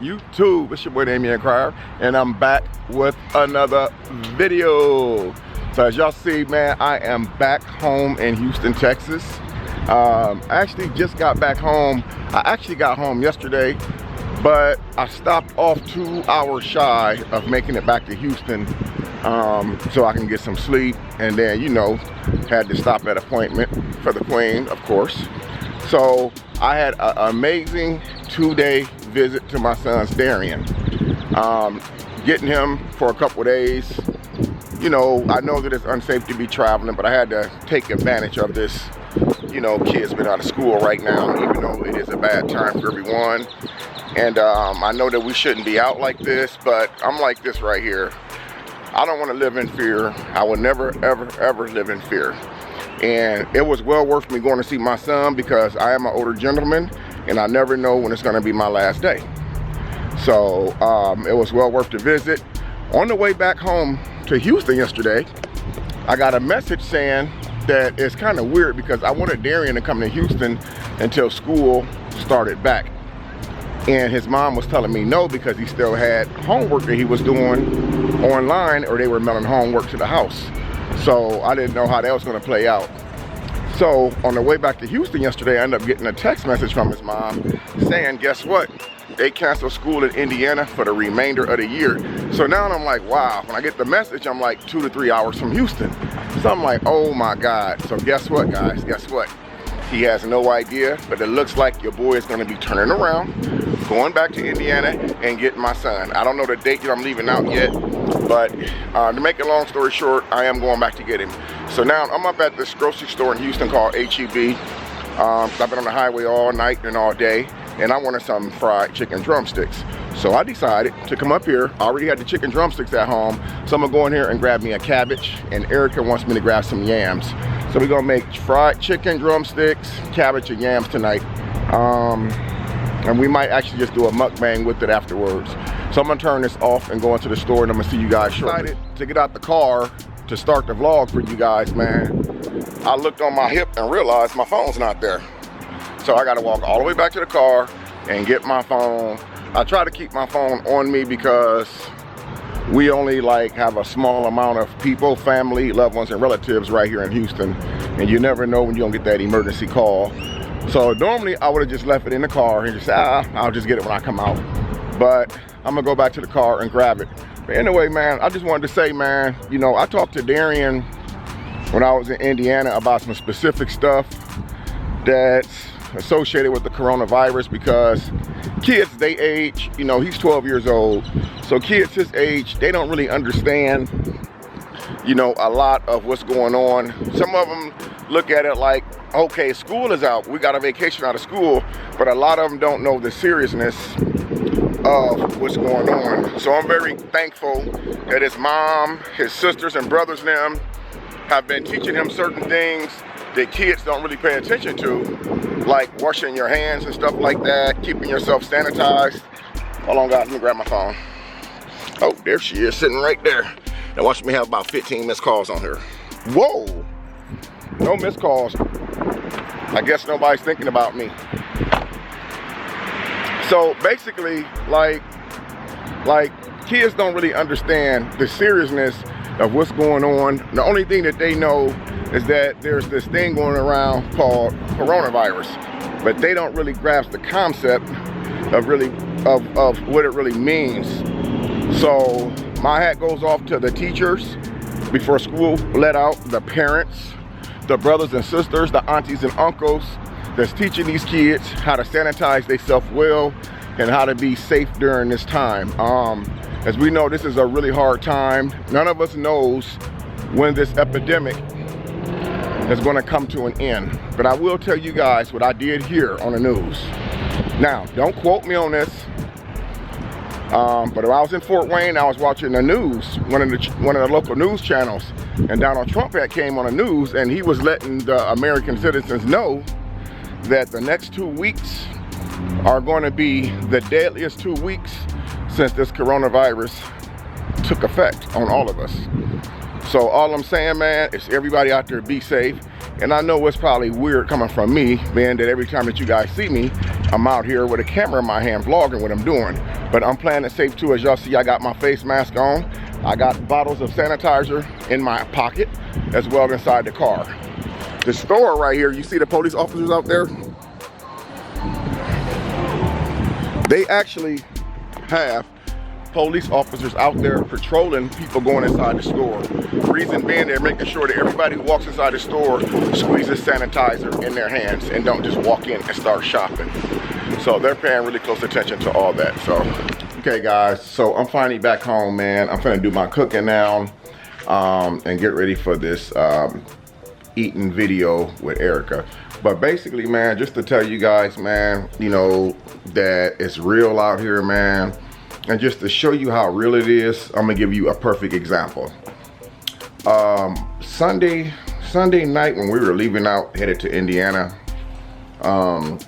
YouTube? It's your boy Damion, and I'm back with another video. So as y'all see, man, I am back home in Houston, Texas. I actually just got back home. I actually got home yesterday, but I stopped off 2 hours shy of making it back to Houston so I can get some sleep, and then, you know, had to stop at appointment for the Queen, of course. So I had an amazing 2-day visit to my son's Damion. Getting him for a couple of days. You know, I know that it's unsafe to be traveling, but I had to take advantage of this. You know, kids been out of school right now, even though it is a bad time for everyone. And I know that we shouldn't be out like this, but I'm like this right here. I don't want to live in fear. I will never, ever, ever live in fear. And it was well worth me going to see my son because I am an older gentleman and I never know when it's going to be my last day. So it was well worth the visit. On the way back home to Houston yesterday, I got a message saying that it's kind of weird because I wanted Damion to come to Houston until school started back. And his mom was telling me no because he still had homework that he was doing online, or they were mailing homework to the house. So I didn't know how that was going to play out. So on the way back to Houston yesterday, I ended up getting a text message from his mom saying, guess what? They canceled school in Indiana for the remainder of the year. So now I'm like, wow. When I get the message, I'm like 2 to 3 hours from Houston. So I'm like, oh my God. So guess what, guys? Guess what? He has no idea, but it looks like your boy is going to be turning around, going back to Indiana and getting my son. I don't know the date that I'm leaving out yet, but to make a long story short, I am going back to get him. So now I'm up at this grocery store in Houston called H-E-B. I've been on the highway all night and all day, and I wanted some fried chicken drumsticks. So I decided to come up here. I already had the chicken drumsticks at home, so I'm gonna go in here and grab me a cabbage, and Erica wants me to grab some yams. So we're gonna make fried chicken drumsticks, cabbage, and yams tonight. And we might actually just do a mukbang with it afterwards. So I'm gonna turn this off and go into the store, and I'm gonna see you guys shortly. Excited to get out the car to start the vlog for you guys, man. I looked on my hip and realized my phone's not there. So I gotta walk all the way back to the car and get my phone. I try to keep my phone on me because we only like have a small amount of people, family, loved ones, and relatives right here in Houston. And you never know when you're gonna get that emergency call. So normally I would have just left it in the car and just said, I'll just get it when I come out. But I'm gonna go back to the car and grab it. But anyway, man, I just wanted to say, man, you know, I talked to Damion when I was in Indiana about some specific stuff that's associated with the coronavirus, because kids, they age, you know, he's 12 years old. So kids his age, they don't really understand, you know, a lot of what's going on. Some of them look at it like, okay, school is out, we got a vacation out of school, but a lot of them don't know the seriousness of what's going on. So I'm very thankful that his mom, his sisters and brothers and them have been teaching him certain things that kids don't really pay attention to, like washing your hands and stuff like that, keeping yourself sanitized. Hold on, guys, let me grab my phone. Oh, there she is, sitting right there. Now watch me have about 15 missed calls on her. Whoa, no missed calls. I guess nobody's thinking about me. So basically, like kids don't really understand the seriousness of what's going on. The only thing that they know is that there's this thing going around called coronavirus, but they don't really grasp the concept of what it really means. So my hat goes off to the teachers before school let out, the parents, the brothers and sisters, the aunties and uncles that's teaching these kids how to sanitize themselves well and how to be safe during this time. As we know, this is a really hard time. None of us knows when this epidemic is going to come to an end. But I will tell you guys what I did here on the news. Now, don't quote me on this. But when I was in Fort Wayne, I was watching the news, one of the local news channels, and Donald Trump had came on the news, and he was letting the American citizens know that the next 2 weeks are going to be the deadliest 2 weeks since this coronavirus took effect on all of us. So all I'm saying, man, is everybody out there be safe. And I know it's probably weird coming from me, man, that every time that you guys see me, I'm out here with a camera in my hand vlogging what I'm doing. But I'm playing it safe too. As y'all see, I got my face mask on. I got bottles of sanitizer in my pocket as well inside the car. The store right here, you see the police officers out there? They actually have police officers out there patrolling people going inside the store. Reason being, they're making sure that everybody who walks inside the store squeezes sanitizer in their hands and don't just walk in and start shopping. So they're paying really close attention to all that. So, okay guys, so I'm finally back home, man. I'm finna do my cooking now and get ready for this eating video with Erica. But basically, man, just to tell you guys, man, you know, that it's real out here, man. And just to show you how real it is, I'm gonna give you a perfect example. Sunday night when we were leaving out, headed to Indiana, I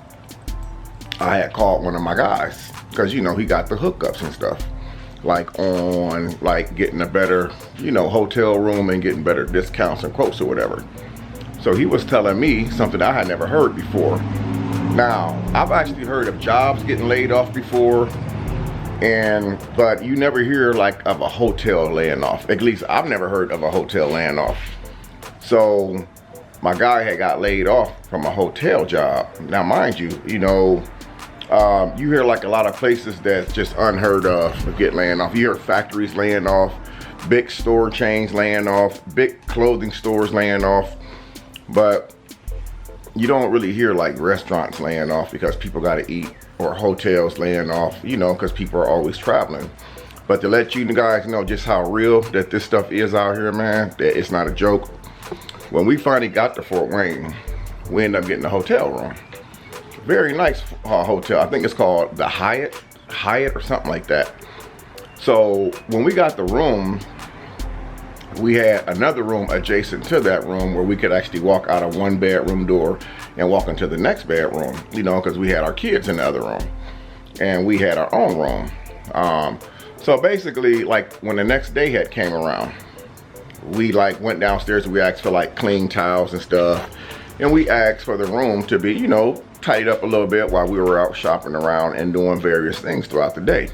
had called one of my guys, because you know, he got the hookups and stuff. Like on like getting a better, you know, hotel room and getting better discounts and quotes or whatever. So he was telling me something I had never heard before. Now, I've actually heard of jobs getting laid off before, but you never hear like of a hotel laying off. At least I've never heard of a hotel laying off. So my guy had got laid off from a hotel job. Now mind you, you know, you hear like a lot of places that's just unheard of get laying off. You hear factories laying off, big store chains laying off, big clothing stores laying off, but you don't really hear like restaurants laying off because people got to eat, or hotels laying off, you know, because people are always traveling. But to let you guys know just how real that this stuff is out here, man, that it's not a joke. When we finally got to Fort Wayne, we ended up getting a hotel room. Very nice hotel. I think it's called the Hyatt or something like that. So when we got the room, we had another room adjacent to that room where we could actually walk out of one bedroom door and walk into the next bedroom, you know, because we had our kids in the other room and we had our own room. So basically, like when the next day had came around, we like went downstairs and we asked for like clean towels and stuff, and we asked for the room to be, you know, tidied up a little bit while we were out shopping around and doing various things throughout the day.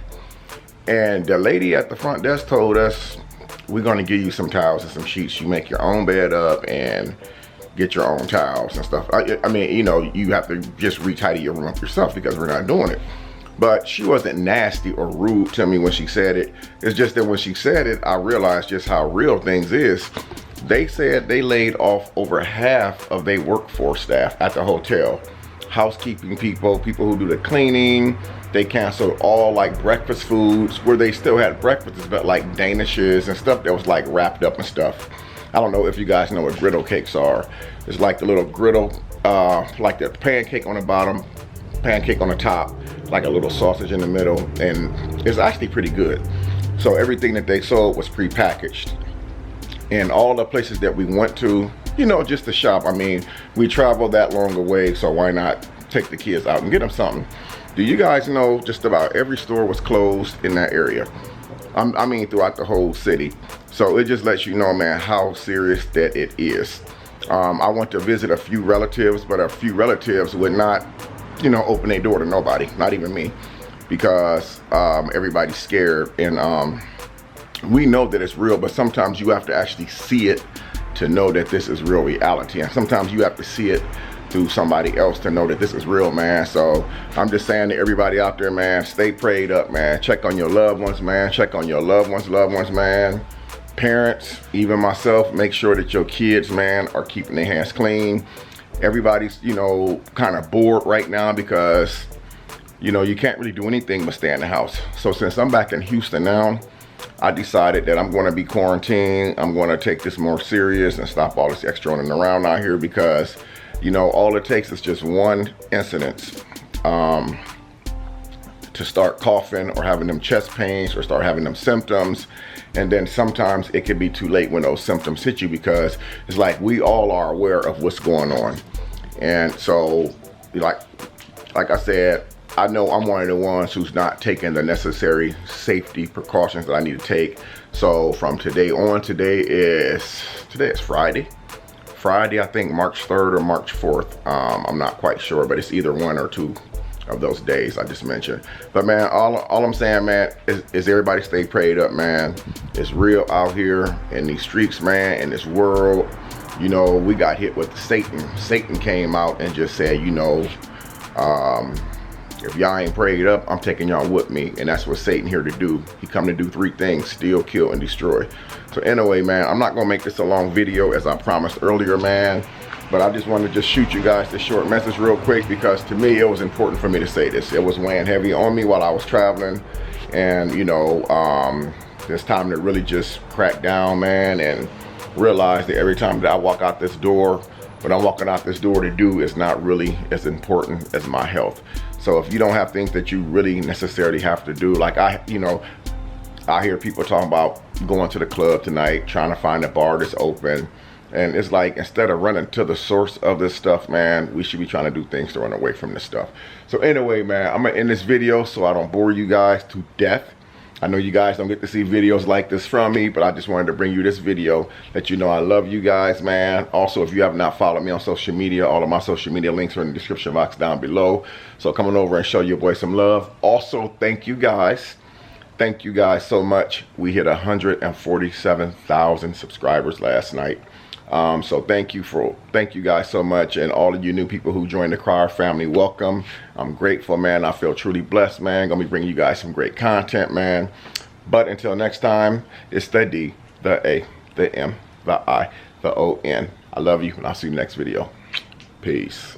And the lady at the front desk told us, we're gonna give you some towels and some sheets. You make your own bed up and get your own towels and stuff. I mean, you know, you have to just retidy your room up yourself because we're not doing it. But she wasn't nasty or rude to me when she said it. It's just that when she said it, I realized just how real things is. They said they laid off over half of their workforce staff at the hotel. Housekeeping people, people who do the cleaning. They canceled all like breakfast foods, where they still had breakfasts, but like danishes and stuff that was like wrapped up and stuff. I don't know if you guys know what griddle cakes are. It's like the little griddle, like the pancake on the bottom, pancake on the top, like a little sausage in the middle, and it's actually pretty good. So everything that they sold was pre-packaged. And all the places that we went to, you know, just to shop. I mean, we traveled that long away, so why not take the kids out and get them something? Do you guys know just about every store was closed in that area? I mean, throughout the whole city. So it just lets you know, man, how serious that it is. I went to visit a few relatives, but a few relatives would not, you know, open their door to nobody, not even me, because everybody's scared. And we know that it's real, but sometimes you have to actually see it to know that this is real reality. And sometimes you have to see it through somebody else to know that this is real, man. So I'm just saying to everybody out there, man, stay prayed up, man. Check on your loved ones, man. Check on your loved ones, man. Parents, even myself, make sure that your kids, man, are keeping their hands clean. Everybody's, you know, kind of bored right now because, you know, you can't really do anything but stay in the house. So since I'm back in Houston now, I decided that I'm going to be quarantined. I'm going to take this more serious and stop all this extra running around out here, because you know, all it takes is just one incident to start coughing or having them chest pains or start having them symptoms. And then sometimes it can be too late when those symptoms hit you, because it's like we all are aware of what's going on. And so, like I said, I know I'm one of the ones who's not taking the necessary safety precautions that I need to take. So from today on, today is Friday. I think March 3rd or March 4th. I'm not quite sure, but it's either one or two of those days I just mentioned. But man, all I'm saying, man, is everybody stay prayed up, man. It's real out here in these streets, man, in this world. You know, we got hit with Satan. Satan came out and just said, you know, if y'all ain't prayed up, I'm taking y'all with me. And that's what Satan here to do. He come to do 3 things: steal, kill, and destroy. So anyway, man, I'm not gonna make this a long video as I promised earlier, man. But I just wanted to just shoot you guys this short message real quick, because to me, it was important for me to say this. It was weighing heavy on me while I was traveling. And, you know, it's time to really just crack down, man, and realize that every time that I walk out this door, what I'm walking out this door to do is not really as important as my health. So if you don't have things that you really necessarily have to do, like I hear people talking about going to the club tonight, trying to find a bar that's open. And it's like, instead of running to the source of this stuff, man, we should be trying to do things to run away from this stuff. So anyway, man, I'm gonna end this video so I don't bore you guys to death. I know you guys don't get to see videos like this from me, but I just wanted to bring you this video, let you know I love you guys, man. Also, if you have not followed me on social media, all of my social media links are in the description box down below. So come on over and show your boy some love. Also, thank you guys. Thank you guys so much. We hit 147,000 subscribers last night. So thank you guys so much, and all of you new people who joined the Crier family, welcome. I'm grateful, man. I feel truly blessed, man. Gonna be bringing you guys some great content, man. But until next time, it's the D, the A, the M, the I, the O-N. I love you, and I'll see you next video. Peace.